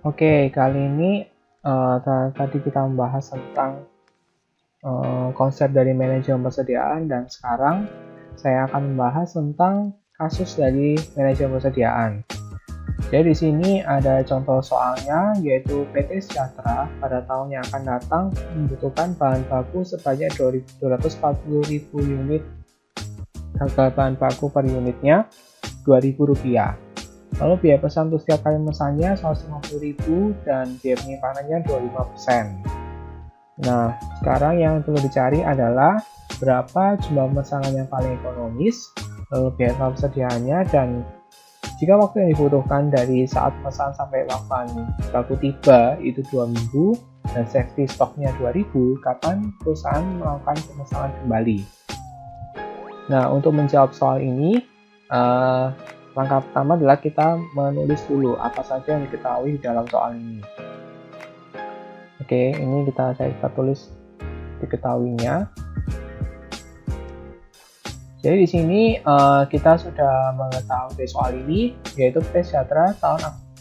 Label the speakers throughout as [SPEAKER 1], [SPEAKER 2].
[SPEAKER 1] Oke, kali ini tadi kita membahas tentang konsep dari manajemen persediaan, dan sekarang saya akan membahas tentang kasus dari manajemen persediaan. Jadi di sini ada contoh soalnya, yaitu PT Sejahtera pada tahun yang akan datang membutuhkan bahan baku sebanyak 240.000 unit. Harga bahan baku per unitnya Rp2.000. Lalu biaya pesan untuk setiap kali memesannya 150.000 dan biaya penyimpanannya 25%. Nah, sekarang yang perlu dicari adalah berapa jumlah pemesanan yang paling ekonomis, lalu biaya persediaannya, dan jika waktu yang dibutuhkan dari saat pemesan sampai waktu baku tiba itu 2 minggu dan safety stoknya 2.000, kapan perusahaan melakukan pemesanan kembali? Nah, untuk menjawab soal ini, langkah pertama adalah kita menulis dulu apa saja yang diketahui di dalam soal ini. Oke, ini saya tulis diketahuinya. Jadi di sini kita sudah mengetahui soal ini, yaitu PT Sejahtera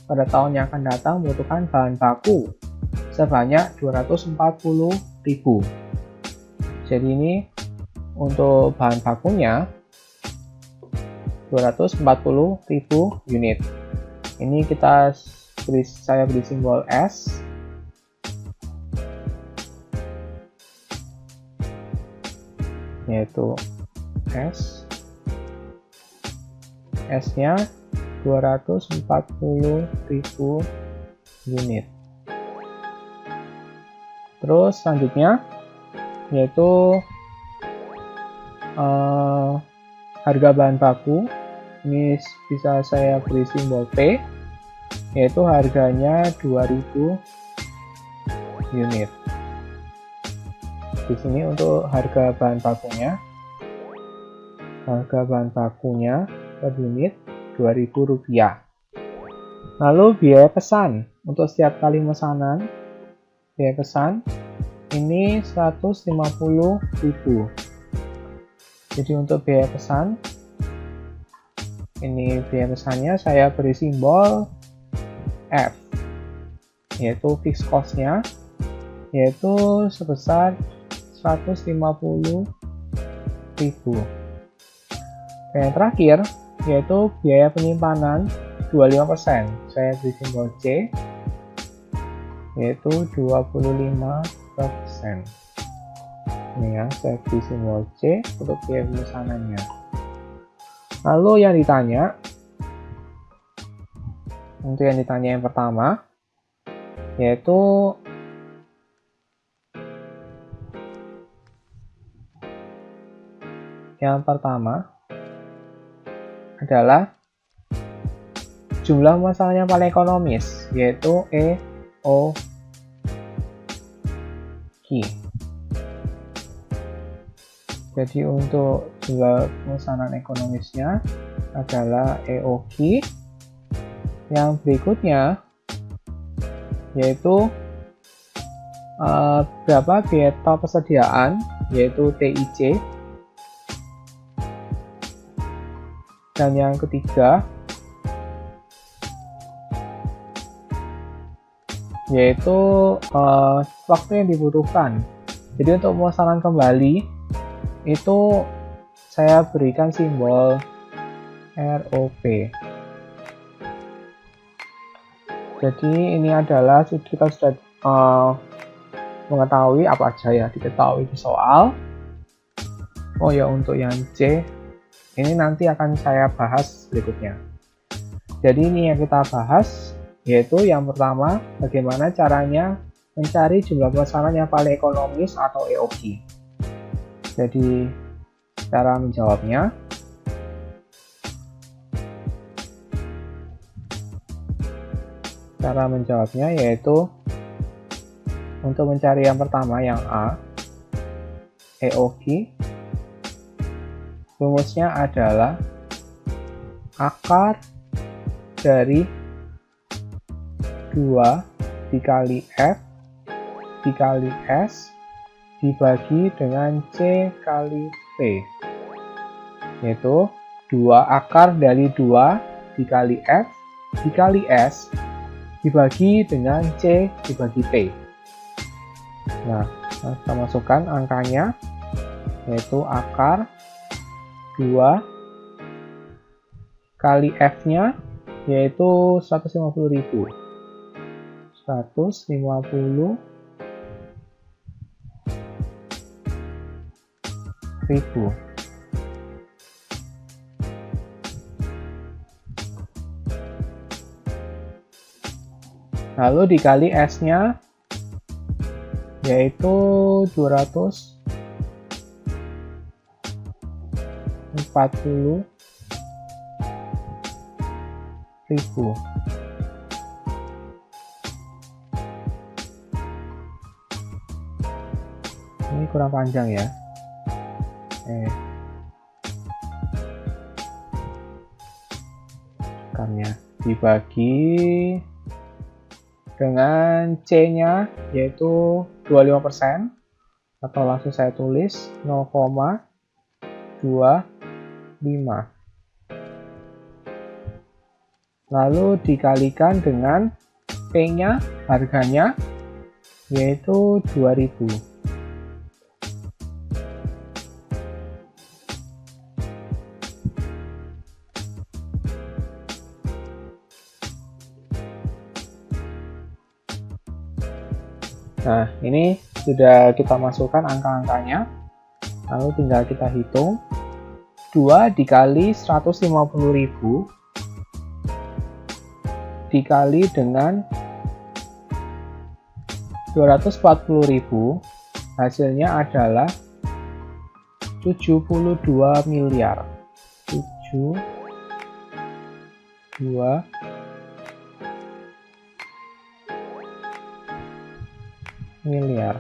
[SPEAKER 1] pada tahun yang akan datang membutuhkan bahan baku sebanyak 240.000. Jadi ini untuk bahan bakunya 240.000 unit. Ini saya beri simbol S. Yaitu S. S-nya 240.000 unit. Terus selanjutnya yaitu harga bahan baku. Ini bisa saya beri simbol P, yaitu harganya 2.000 unit. Di sini untuk harga bahan bakunya, per unit Rp2.000. Lalu biaya pesan untuk setiap kali pemesanan, biaya pesan ini 150.000. Jadi untuk biaya pesan, ini biaya pesannya saya beri simbol F, yaitu fixed cost-nya, yaitu sebesar 150.000. Yang terakhir yaitu biaya penyimpanan 25%. Saya beri simbol C, yaitu 25%. Ini ya, saya beri simbol C untuk biaya pemesanannya. Lalu yang ditanya, yang pertama, yaitu adalah jumlah pemesanan yang paling ekonomis, yaitu EOQ. Jadi untuk jumlah pemesanan ekonomisnya adalah EOQ. Yang berikutnya yaitu berapa biaya top persediaan, yaitu TIC. Dan yang ketiga yaitu waktu yang dibutuhkan. Jadi untuk pemesanan kembali itu saya berikan simbol ROP. Jadi ini adalah kita sudah mengetahui apa aja ya diketahui di soal. Oh ya, untuk yang C ini nanti akan saya bahas berikutnya. Jadi ini yang kita bahas, yaitu yang pertama, bagaimana caranya mencari jumlah pemesanan yang paling ekonomis atau EOQ. Jadi cara menjawabnya, yaitu untuk mencari yang pertama, yang A, EOQ, rumusnya adalah akar dari 2 dikali F dikali S dibagi dengan C kali P, yaitu 2 akar dari 2 dikali F dikali S dibagi dengan C dibagi T. Nah, kita masukkan angkanya, yaitu akar 2 kali F-nya, yaitu 150.000. 150.000. Lalu dikali S-nya, yaitu 240.000. Ini kurang panjang ya. Akarnya dibagi dengan C-nya, yaitu 25%, atau langsung saya tulis 0,25. Lalu dikalikan dengan P-nya, harganya, yaitu 2.000. Nah, ini sudah kita masukkan angka-angkanya. Lalu tinggal kita hitung. 2 dikali 150.000 dikali dengan 240.000, hasilnya adalah 72 miliar. 72 miliar.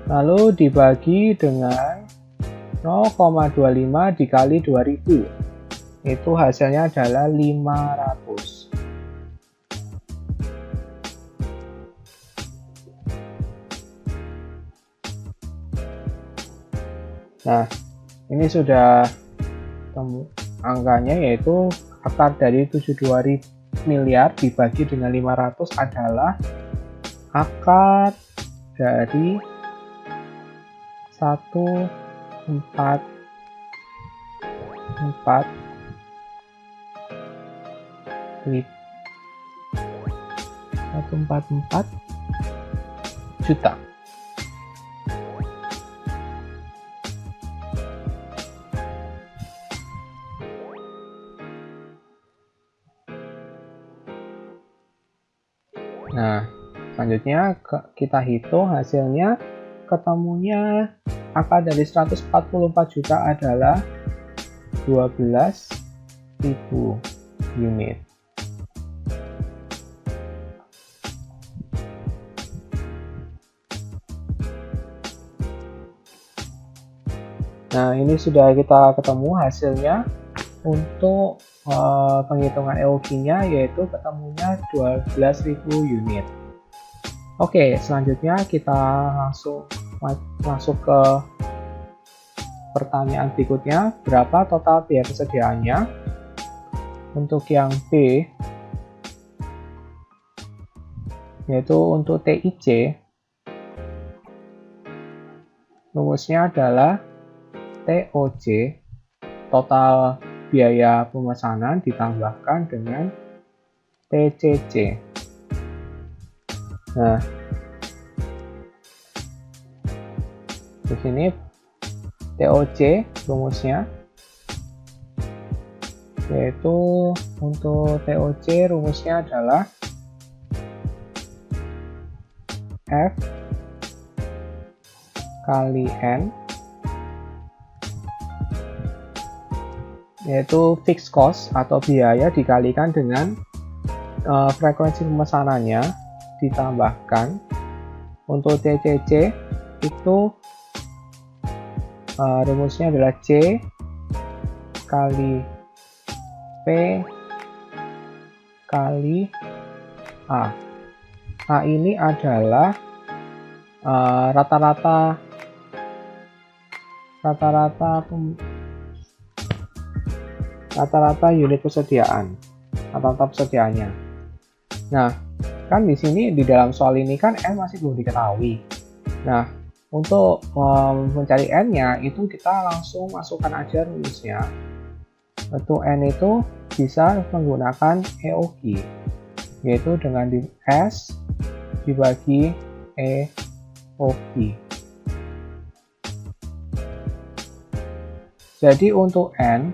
[SPEAKER 1] Lalu dibagi dengan 0,25 dikali 2000. Itu hasilnya adalah 500. Nah, ini sudah angkanya, yaitu akar dari 72 miliar dibagi dengan 500 adalah akar dari 144 juta. Nah, selanjutnya kita hitung hasilnya. Ketemunya akar dari 144 juta adalah 12.000 unit. Nah, ini sudah kita ketemu hasilnya. Untuk penghitungan EOG-nya, yaitu ketemunya 12.000 unit. Oke, selanjutnya kita langsung masuk ke pertanyaan berikutnya. Berapa total biaya persediaannya? Untuk yang B, yaitu untuk TIC, rumusnya adalah TOC, total biaya pemesanan, ditambahkan dengan TCC. Nah, di sini TOC rumusnya, yaitu untuk TOC rumusnya adalah F kali N, yaitu fixed cost atau biaya dikalikan dengan frekuensi pemesanannya, ditambahkan untuk TCC itu rumusnya adalah C kali P kali A. A ini adalah rata-rata unit persediaan, rata-rata persediaannya. Nah, kan di sini di dalam soal ini kan N masih belum diketahui. Nah, untuk mencari N-nya itu kita langsung masukkan aja rumusnya. Untuk N itu bisa menggunakan EOG, yaitu dengan S dibagi EOG. Jadi untuk N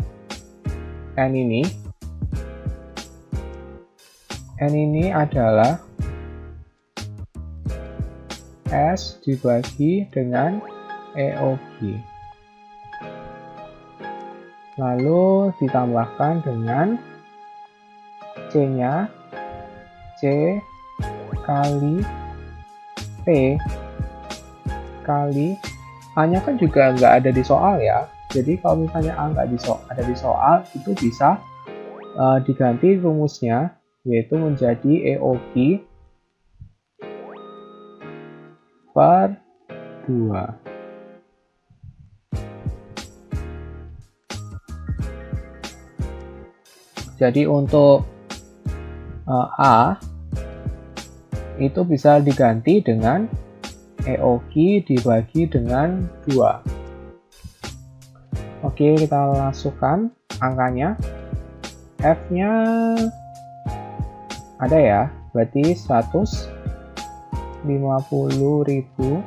[SPEAKER 1] ini adalah S dibagi dengan EOG. Lalu ditambahkan dengan C-nya, C kali P kali A-nya kan juga nggak ada di soal ya. Jadi kalau misalnya A nggak ada di soal, itu bisa diganti rumusnya, yaitu menjadi EOG per 2. Jadi untuk A itu bisa diganti dengan EOG dibagi dengan 2. Oke, kita masukkan angkanya. F-nya ada ya, berarti 150.000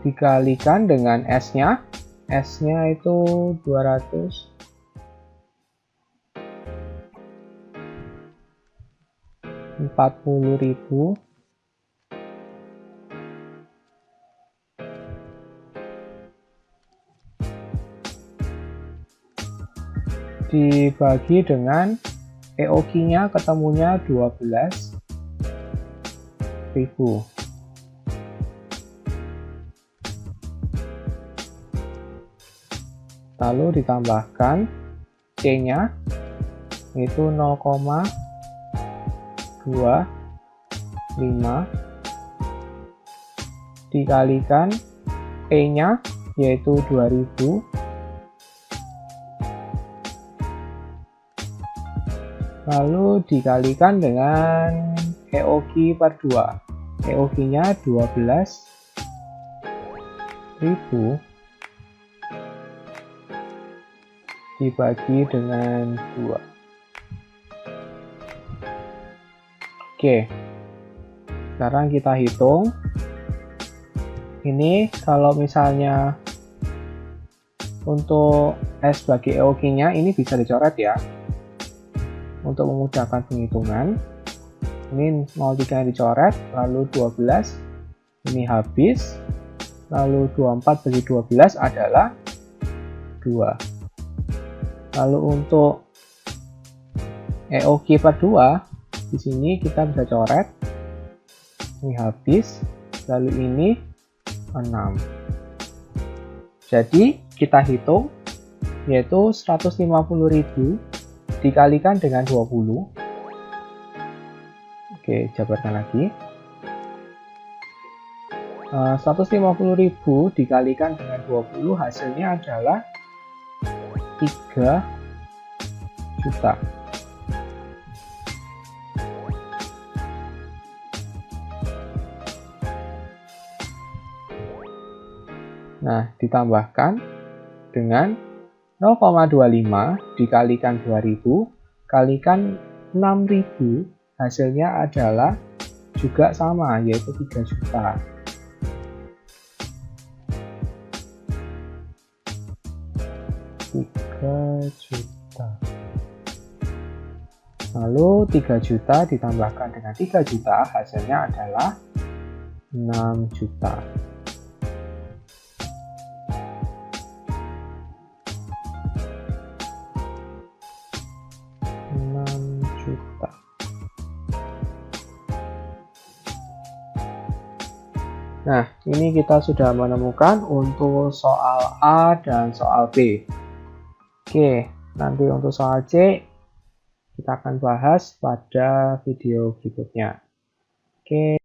[SPEAKER 1] dikalikan dengan S-nya. S-nya itu 240.000 dibagi dengan EOG-nya ketemunya 12.000. Lalu ditambahkan C-nya itu 0,25 dikalikan P-nya yaitu 2000 lalu dikalikan dengan EOG per 2. EOG-nya 12.000 dibagi dengan 2. Oke, sekarang kita hitung. Ini kalau misalnya untuk S bagi EOG-nya ini bisa dicoret ya, untuk memudahkan penghitungan. Ini 03 dicoret, lalu 12 ini habis, lalu 24 bagi 12 adalah 2. Lalu untuk EOG per 2 di sini kita bisa coret, ini habis, lalu ini 6. Jadi kita hitung yaitu 150.000 dikalikan dengan 20. Oke, jabarkan lagi. 150.000 dikalikan dengan 20 hasilnya adalah 3 juta. Nah, ditambahkan dengan 0,25 dikalikan 2000 kalikan 6000 hasilnya adalah juga sama, yaitu 3 juta. Lalu 3 juta ditambahkan dengan 3 juta hasilnya adalah 6 juta. Nah, ini kita sudah menemukan untuk soal A dan soal B. Oke, nanti untuk soal C kita akan bahas pada video berikutnya. Oke.